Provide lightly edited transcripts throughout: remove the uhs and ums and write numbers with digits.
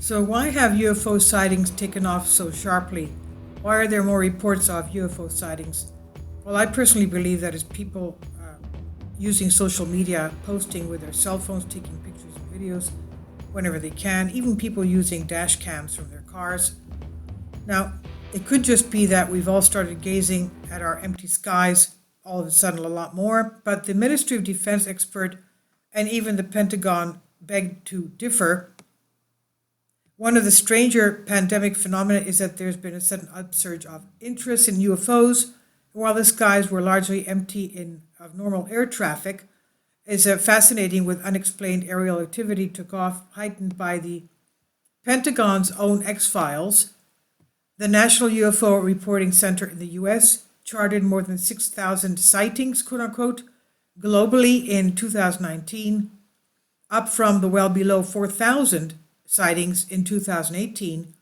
So, why have UFO sightings taken off so sharply? Why are there more reports of UFO sightings? Well, I personally believe that it's people using social media, posting with their cell phones, taking pictures and videos whenever they can, even people using dash cams from their cars. Now, it could just be that we've all started gazing at our empty skies all of a sudden a lot more, but the Ministry of Defense expert and even the Pentagon beg to differ. One of the stranger pandemic phenomena is that there's been a sudden upsurge of interest in UFOs, while the skies were largely empty of normal air traffic. Is fascinating with unexplained aerial activity took off, heightened by the Pentagon's own X-Files. The National UFO Reporting Center in the U.S. charted more than 6,000 sightings, quote unquote, globally in 2019, up from the well below 4,000 sightings in 2018,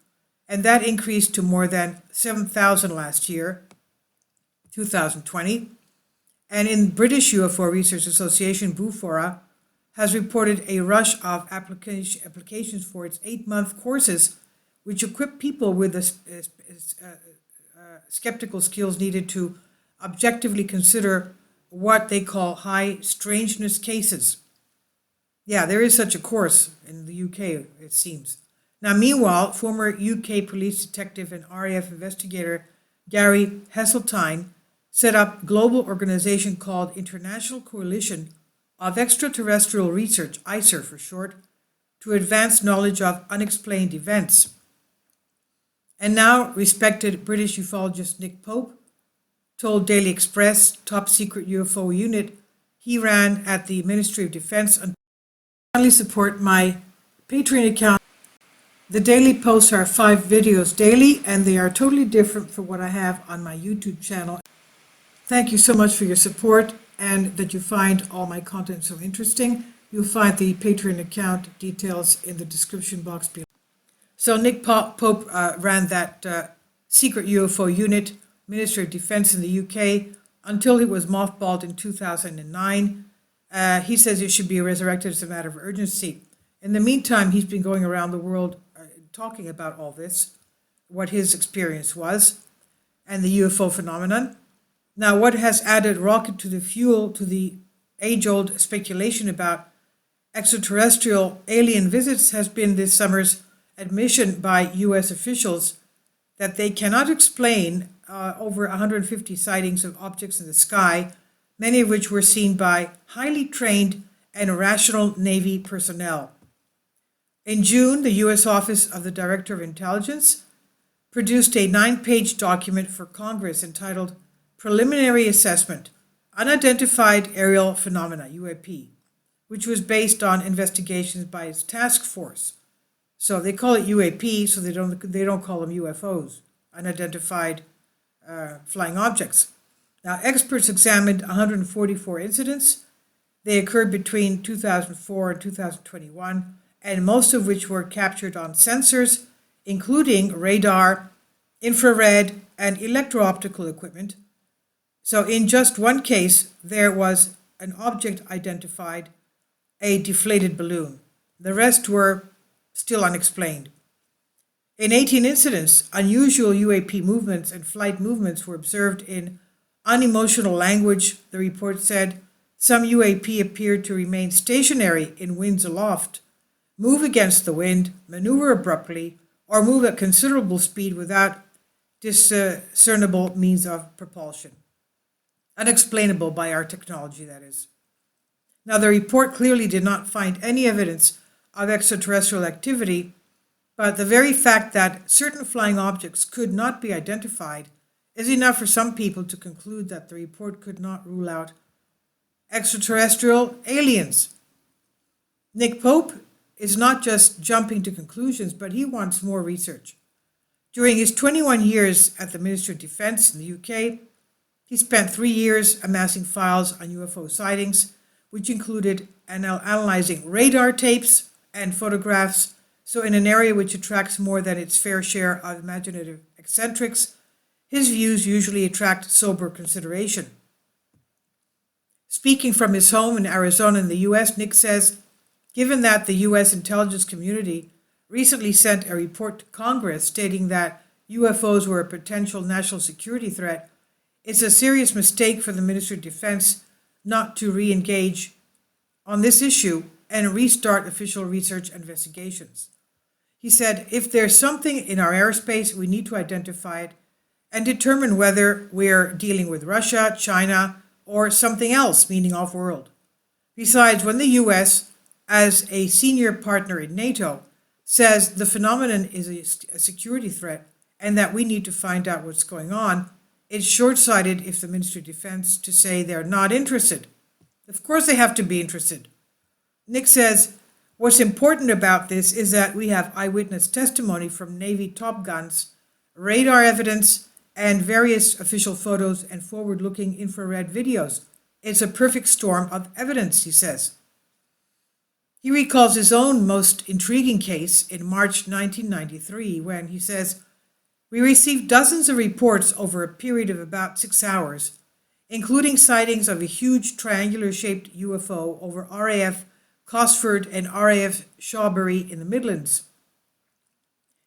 and that increased to more than 7,000 last year, 2020. And in British UFO Research Association, BUFORA, has reported a rush of applications for its 8-month courses, which equip people with the skeptical skills needed to objectively consider what they call high strangeness cases. Yeah, there is such a course in the UK, it seems. Now, meanwhile, former UK police detective and RAF investigator Gary Heseltine set up a global organization called International Coalition of Extraterrestrial Research, ICER for short, to advance knowledge of unexplained events. And now, respected British ufologist Nick Pope told Daily Express, top secret UFO unit he ran at the Ministry of Defense, until kindly support my Patreon account. The daily posts are 5 videos daily, and they are totally different from what I have on my YouTube channel. Thank you so much for your support and that you find all my content so interesting. You'll find the Patreon account details in the description box below. So Nick Pope ran that secret UFO unit, Ministry of Defense in the UK, until it was mothballed in 2009. He says it should be resurrected as a matter of urgency. In the meantime, he's been going around the world talking about all this, what his experience was, and the UFO phenomenon. Now, what has added rocket to the fuel to the age-old speculation about extraterrestrial alien visits has been this summer's admission by U.S. officials that they cannot explain over 150 sightings of objects in the sky, many of which were seen by highly trained and rational Navy personnel. In June, the U.S. Office of the Director of Intelligence produced a 9-page document for Congress entitled Preliminary Assessment, Unidentified Aerial Phenomena, UAP, which was based on investigations by its task force. So they call it UAP, so they don't call them UFOs, unidentified flying objects. Now, experts examined 144 incidents. They occurred between 2004 and 2021, and most of which were captured on sensors, including radar, infrared, and electro-optical equipment. So in just one case, there was an object identified, a deflated balloon. The rest were still unexplained. In 18 incidents, unusual UAP movements and flight movements were observed in unemotional language, the report said. Some UAP appeared to remain stationary in winds aloft, move against the wind, maneuver abruptly, or move at considerable speed without discernible means of propulsion. Unexplainable by our technology, that is. Now, the report clearly did not find any evidence of extraterrestrial activity, but the very fact that certain flying objects could not be identified is enough for some people to conclude that the report could not rule out extraterrestrial aliens. Nick Pope is not just jumping to conclusions, but he wants more research. During his 21 years at the Ministry of Defense in the UK, he spent 3 years amassing files on UFO sightings, which included analyzing radar tapes and photographs. So in an area which attracts more than its fair share of imaginative eccentrics, his views usually attract sober consideration. Speaking from his home in Arizona in the U.S., Nick says, given that the U.S. intelligence community recently sent a report to Congress stating that UFOs were a potential national security threat, it's a serious mistake for the Ministry of Defense not to re-engage on this issue and restart official research investigations. He said, if there's something in our airspace, we need to identify it and determine whether we're dealing with Russia, China, or something else, meaning off-world. Besides, when the US, as a senior partner in NATO, says the phenomenon is a security threat and that we need to find out what's going on, it's short-sighted if the Ministry of Defense to say they're not interested. Of course they have to be interested. Nick says, what's important about this is that we have eyewitness testimony from Navy Top Guns, radar evidence, and various official photos and forward-looking infrared videos. It's a perfect storm of evidence, he says. He recalls his own most intriguing case in March 1993 when, he says, we received dozens of reports over a period of about 6 hours, including sightings of a huge triangular-shaped UFO over RAF Cosford and RAF Shawbury in the Midlands.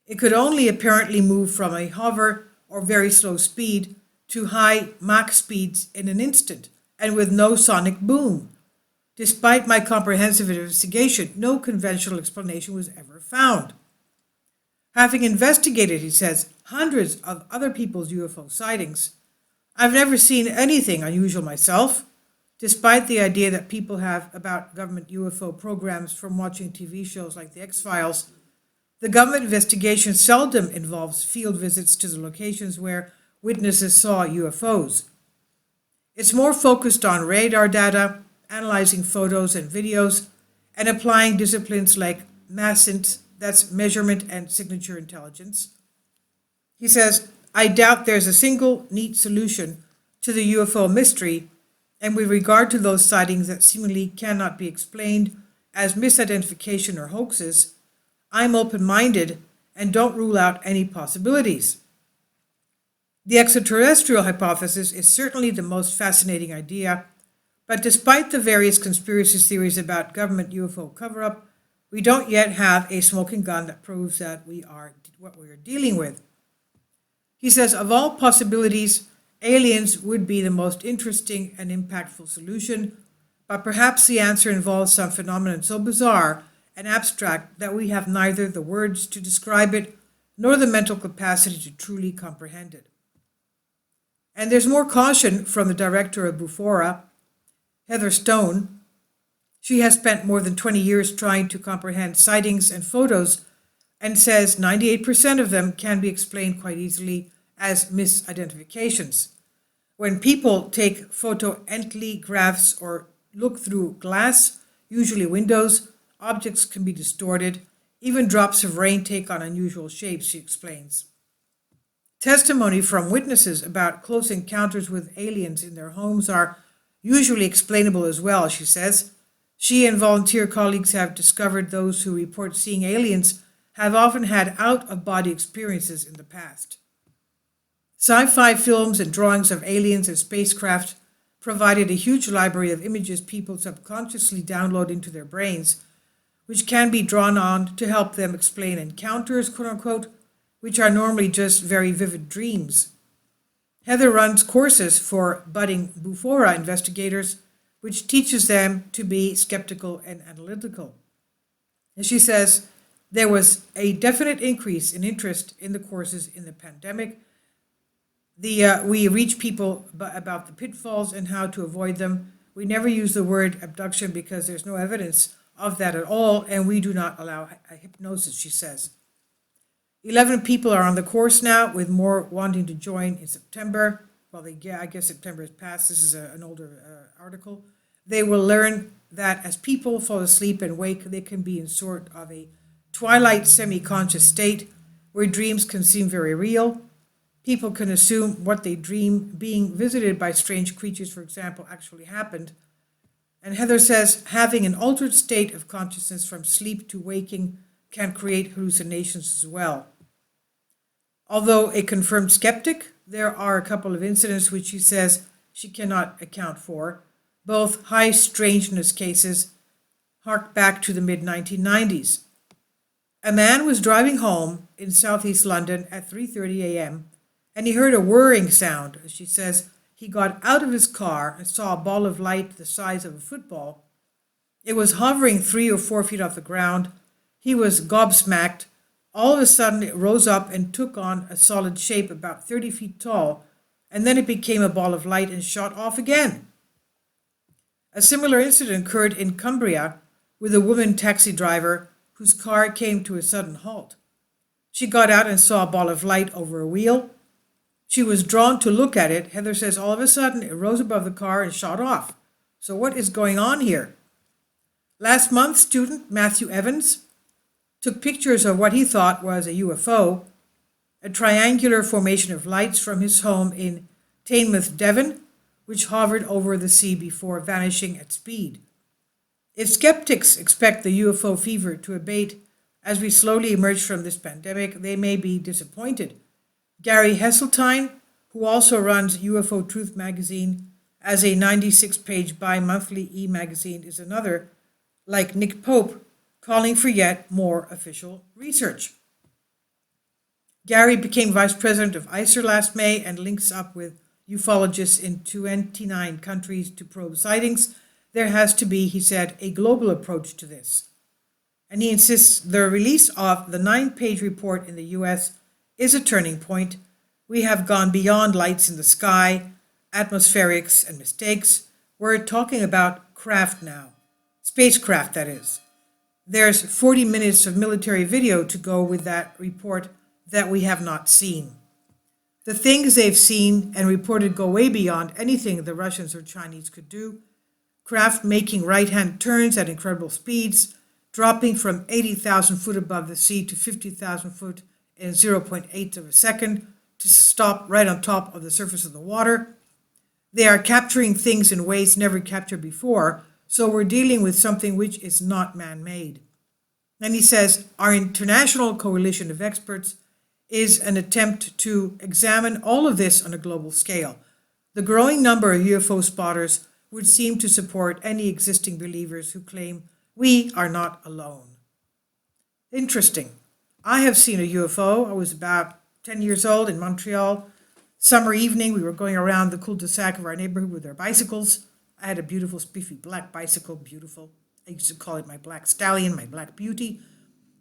It could only apparently move from a hover or very slow speed to high Mach speeds in an instant, and with no sonic boom. Despite my comprehensive investigation, no conventional explanation was ever found. Having investigated, he says, hundreds of other people's UFO sightings, I've never seen anything unusual myself, despite the idea that people have about government UFO programs from watching TV shows like The X-Files. The government investigation seldom involves field visits to the locations where witnesses saw UFOs. It's more focused on radar data, analyzing photos and videos, and applying disciplines like MASINT, that's measurement and signature intelligence. He says, I doubt there's a single neat solution to the UFO mystery, and with regard to those sightings that seemingly cannot be explained as misidentification or hoaxes, I'm open-minded and don't rule out any possibilities. The extraterrestrial hypothesis is certainly the most fascinating idea, but despite the various conspiracy theories about government UFO cover-up, we don't yet have a smoking gun that proves that we are what we are dealing with. He says, of all possibilities, aliens would be the most interesting and impactful solution, but perhaps the answer involves some phenomenon so bizarre and abstract that we have neither the words to describe it nor the mental capacity to truly comprehend it. And there's more caution from the director of Bufora, Heather Stone. She has spent more than 20 years trying to comprehend sightings and photos and says 98% of them can be explained quite easily as misidentifications. When people take photoentlygraphs or look through glass, usually windows, objects can be distorted. Even drops of rain take on unusual shapes, she explains. Testimony from witnesses about close encounters with aliens in their homes are usually explainable as well, she says. She and volunteer colleagues have discovered those who report seeing aliens have often had out-of-body experiences in the past. Sci-fi films and drawings of aliens and spacecraft provided a huge library of images people subconsciously download into their brains, which can be drawn on to help them explain encounters, quote-unquote, which are normally just very vivid dreams. Heather runs courses for budding Bufora investigators, which teaches them to be skeptical and analytical. And she says, there was a definite increase in interest in the courses in the pandemic. We reach people about the pitfalls and how to avoid them. We never use the word abduction because there's no evidence of that at all, and we do not allow hypnosis, she says. 11 people are on the course now, with more wanting to join in September. Well, I guess September has passed. This is an older article. They will learn that as people fall asleep and wake, they can be in sort of a twilight semi-conscious state where dreams can seem very real. People can assume what they dream, being visited by strange creatures, for example, actually happened. And Heather says having an altered state of consciousness from sleep to waking can create hallucinations as well. Although a confirmed skeptic, there are a couple of incidents which she says she cannot account for. Both high strangeness cases hark back to the mid-1990s. A man was driving home in southeast London at 3:30 a.m. and he heard a whirring sound. She says he got out of his car and saw a ball of light the size of a football. It was hovering 3 or 4 feet off the ground. He was gobsmacked. All of a sudden, it rose up and took on a solid shape about 30 feet tall, and then it became a ball of light and shot off again. A similar incident occurred in Cumbria with a woman taxi driver whose car came to a sudden halt. She got out and saw a ball of light over a wheel. She was drawn to look at it. Heather says all of a sudden it rose above the car and shot off. So what is going on here? Last month, student Matthew Evans took pictures of what he thought was a UFO, a triangular formation of lights from his home in Teignmouth, Devon, which hovered over the sea before vanishing at speed. If skeptics expect the UFO fever to abate as we slowly emerge from this pandemic, they may be disappointed. Gary Hesseltine, who also runs UFO Truth magazine as a 96-page bi-monthly e-magazine, is another, like Nick Pope, calling for yet more official research. Gary became vice president of ICER last May and links up with ufologists in 29 countries to probe sightings. There has to be, he said, a global approach to this. And he insists the release of the 9-page report in the US is a turning point. We have gone beyond lights in the sky, atmospherics, and mistakes. We're talking about craft now. Spacecraft, that is. There's 40 minutes of military video to go with that report that we have not seen. The things they've seen and reported go way beyond anything the Russians or Chinese could do. Craft making right-hand turns at incredible speeds, dropping from 80,000 foot above the sea to 50,000 foot in 0.8 of a second to stop right on top of the surface of the water. They are capturing things in ways never captured before, so we're dealing with something which is not man-made. And he says, our international coalition of experts is an attempt to examine all of this on a global scale. The growing number of UFO spotters would seem to support any existing believers who claim we are not alone. Interesting. I have seen a UFO. I was about 10 years old in Montreal. Summer evening, we were going around the cul-de-sac of our neighborhood with our bicycles. I had a beautiful, spiffy black bicycle, beautiful. I used to call it my black stallion, my black beauty.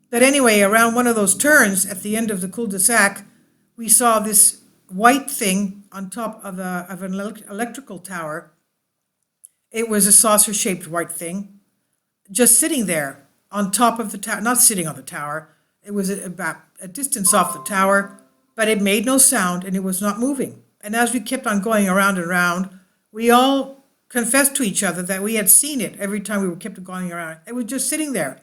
But anyway, around one of those turns at the end of the cul-de-sac, we saw this white thing on top of an electrical tower. It was a saucer-shaped white thing, just sitting there on top of the tower, not sitting on the tower. It was about a distance off the tower, but it made no sound and it was not moving. And as we kept on going around and around, we all confessed to each other that we had seen it every time we kept going around. It was just sitting there.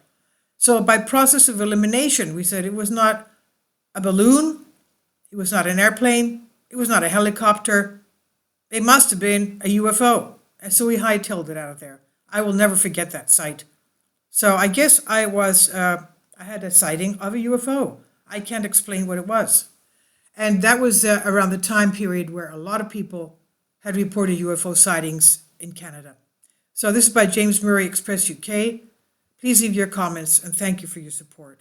So by process of elimination, we said it was not a balloon, it was not an airplane, it was not a helicopter. It must have been a UFO. And so we hightailed it out of there. I will never forget that sight. So I guess I had a sighting of a UFO. I can't explain what it was. And that was around the time period where a lot of people had reported UFO sightings in Canada. So this is by James Murray, Express UK. Please leave your comments and thank you for your support.